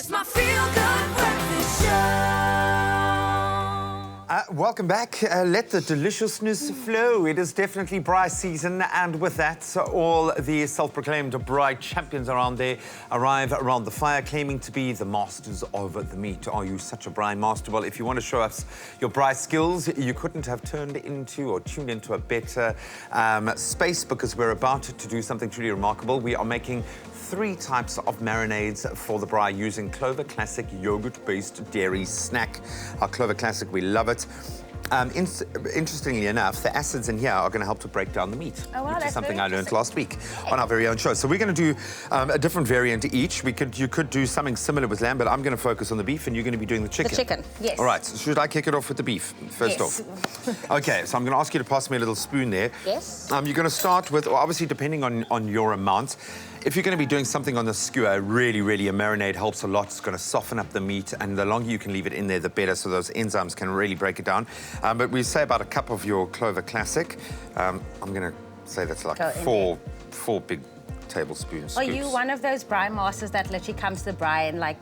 It's my feel-good breakfast show. Welcome back. Let the deliciousness flow. It is definitely Braai season, and with that, all the self-proclaimed Braai champions around there arrive around the fire, claiming to be the masters of the meat. Are you such a Braai master? Well, if you want to show us your Braai skills, you couldn't have tuned into a better space, because we're about to do something truly remarkable. We are making 3 types of marinades for the Braai using Clover Classic yogurt-based dairy snack. Our Clover Classic, we love it. Interestingly enough, the acids in here are going to help to break down the meat, which is something I learned last week on our very own show. So we're going to do a different variant each. You could do something similar with lamb, but I'm going to focus on the beef, and you're going to be doing the chicken. The chicken, yes. All right, so should I kick it off with the beef first off? Okay, so I'm going to ask you to pass me a little spoon there. Yes. You're going to start with, obviously, depending on your amount. If you're going to be doing something on the skewer, really, a marinade helps a lot. It's going to soften up the meat, and the longer you can leave it in there, the better, so those enzymes can really break it down. But we say about a cup of your Clover Classic. I'm going to say that's like four big tablespoon scoops. Are you one of those Braai masters that literally comes to the Braai and like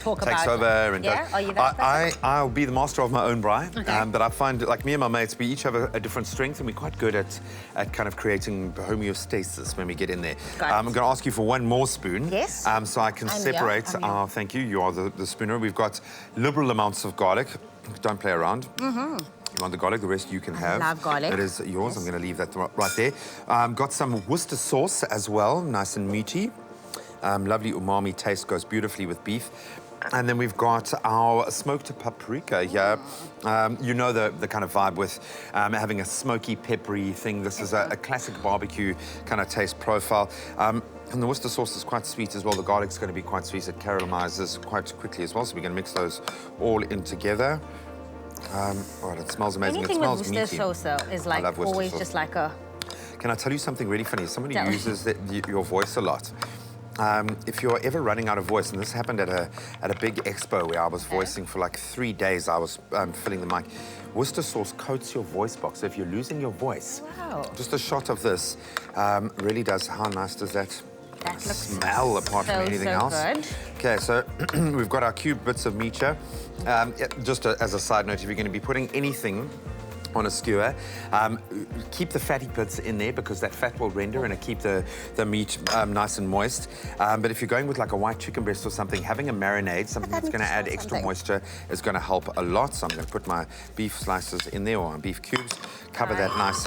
takes over and yeah? does. Are you that person? I'll be the master of my own Braai. Okay. But I find, like me and my mates, we each have a different strength, and we're quite good at kind of creating homeostasis when we get in there. I'm going to ask you for one more spoon. Yes. So I can separate our, thank you, you are the spooner. We've got liberal amounts of garlic. Don't play around. You want the garlic, the rest you can have. I love garlic. That is yours. Yes. I'm going to leave that right there. Got some Worcester sauce as well, nice and meaty. Lovely umami taste, goes beautifully with beef. And then we've got our smoked paprika here. You know the kind of vibe with having a smoky, peppery thing. This is a classic barbecue kind of taste profile. And the Worcester sauce is quite sweet as well. The garlic's going to be quite sweet. It caramelizes quite quickly as well. So we're going to mix those all in together. Oh, it smells amazing. Anything it smells with meaty. Worcester sauce though is like always just like a... Can I tell you something really funny? Somebody uses your voice a lot. If you're ever running out of voice, and this happened at a big expo where I was voicing for like 3 days, I was filling the mic. Worcester sauce coats your voice box. So if you're losing your voice, just a shot of this really does. How nice does that smell apart from anything else? Good. Okay, so we've got our cube bits of meat here. Just as a side note, if you're going to be putting anything on a skewer, keep the fatty bits in there, because that fat will render and keep the meat nice and moist. But if you're going with like a white chicken breast or something, having a marinade, something that's going to add extra moisture, is going to help a lot. So I'm going to put my beef slices in there, or beef cubes, cover that nice.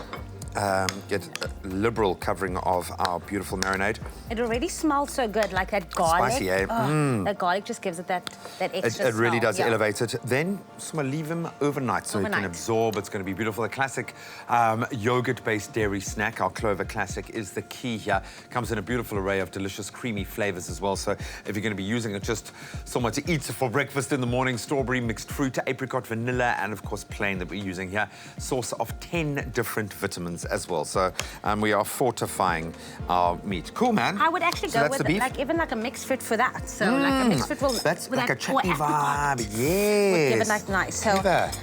Get a liberal covering of our beautiful marinade. It already smells so good, like that garlic. Spicy, eh? That garlic just gives it that extra It really smell. does elevate it. Then just want to leave them overnight so it can absorb. It's going to be beautiful. A classic yogurt-based dairy snack. Our Clover Classic is the key here. Comes in a beautiful array of delicious, creamy flavors as well. So if you're going to be using it just somewhere to eat for breakfast in the morning, strawberry, mixed fruit, apricot, vanilla, and of course plain that we're using here. Source of 10 different vitamins as well. So we are fortifying our meat. Cool, man. I would actually go with like even like a mixed fruit for that. So like a mixed fruit will... That's like a chutney vibe. Yes. Would give it like nice. So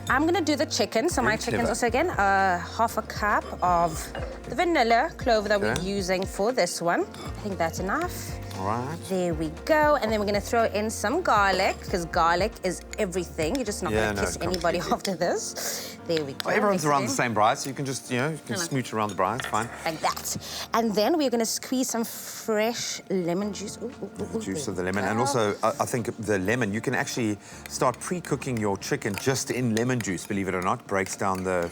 I'm going to do the chicken. So my chicken's also again half a cup of the vanilla clover that we're using for this one. I think that's enough. All right. There we go. And then we're going to throw in some garlic, because garlic is everything. You're just not going to kiss anybody after this. There we go. Well, everyone's around the same Braai, so you can just, you can smooch around the Braai. It's fine. Like that. And then we're going to squeeze some fresh lemon juice. The juice of the lemon. And also, I think the lemon, you can actually start pre-cooking your chicken just in lemon juice, believe it or not. Breaks down the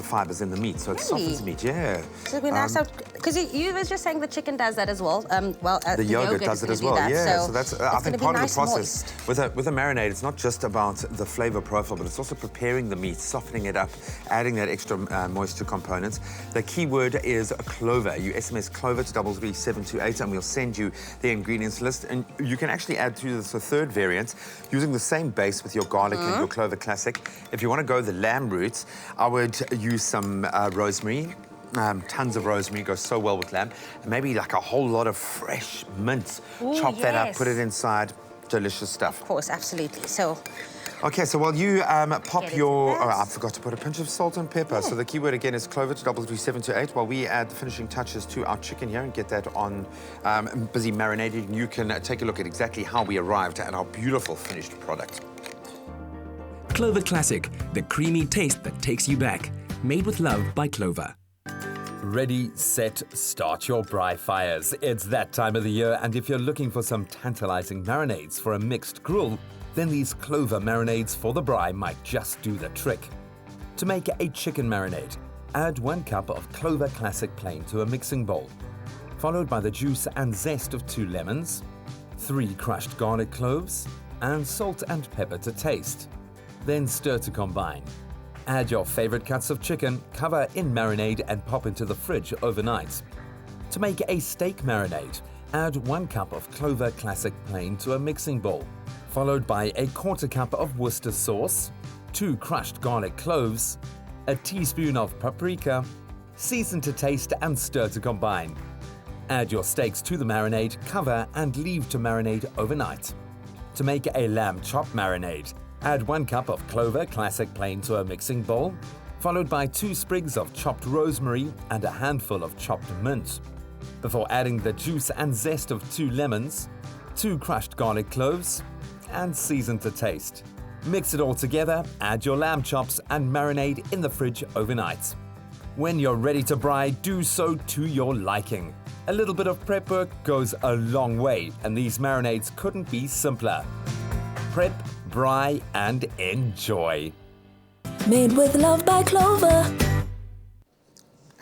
fibers in the meat, so it softens the meat. Yeah. So we're nice out, because you was just saying the chicken does that as well. The yogurt does it as well. Yeah. So that's I think part of the process with a marinade. It's not just about the flavor profile, but it's also preparing the meat, softening it up, adding that extra moisture components. The key word is clover. You SMS clover to 33728, and we'll send you the ingredients list. And you can actually add to this a third variant using the same base with your garlic and your Clover Classic. If you want to go the lamb route, I would use some rosemary. Tons of rosemary goes so well with lamb. And maybe like a whole lot of fresh mint. Chop that up, put it inside. Delicious stuff. Of course, absolutely. So Okay, so while you pop Get it your... Oh, nice. I forgot to put a pinch of salt and pepper. So the keyword again is Clover to 33728. While we add the finishing touches to our chicken here and get that on busy marinating, you can take a look at exactly how we arrived at our beautiful finished product. Clover Classic, the creamy taste that takes you back. Made with love by Clover. Ready, set, start your braai fires. It's that time of the year, and if you're looking for some tantalizing marinades for a mixed grill, then these Clover marinades for the braai might just do the trick. To make a chicken marinade, add 1 cup of Clover Classic plain to a mixing bowl, followed by the juice and zest of 2 lemons, 3 crushed garlic cloves, and salt and pepper to taste. Then stir to combine. Add your favorite cuts of chicken, cover in marinade and pop into the fridge overnight. To make a steak marinade, add 1 cup of Clover Classic plain to a mixing bowl, followed by a 1/4 cup of Worcester sauce, 2 crushed garlic cloves, a teaspoon of paprika, season to taste and stir to combine. Add your steaks to the marinade, cover and leave to marinate overnight. To make a lamb chop marinade, add 1 cup of Clover Classic plain to a mixing bowl, followed by 2 sprigs of chopped rosemary and a handful of chopped mint. Before adding the juice and zest of 2 lemons, 2 crushed garlic cloves, and season to taste. Mix it all together, add your lamb chops and marinade in the fridge overnight. When you're ready to braai, do so to your liking. A little bit of prep work goes a long way, and these marinades couldn't be simpler. Prep, braai, and enjoy. Made with love by Clover.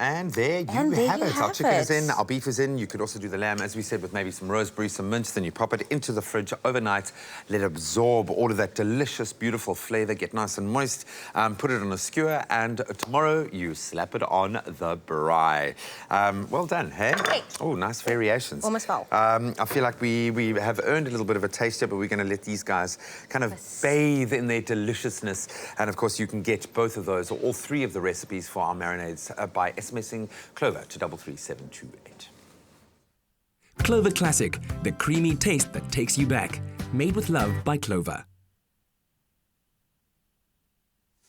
And there you And there have you it. Our have chicken it. is in, our beef is in. You could also do the lamb, as we said, with maybe some rosemary, some mint. Then you pop it into the fridge overnight, let it absorb all of that delicious, beautiful flavour, get nice and moist. Put it on a skewer, and tomorrow you slap it on the braai. Well done, hey? Great. Oh, nice variations. Almost full. I feel like we have earned a little bit of a taste here, but we're going to let these guys kind of bathe in their deliciousness. And of course, you can get both of those, or all 3 of the recipes for our marinades by SMSing Clover to 33728. Clover Classic, the creamy taste that takes you back. Made with love by Clover.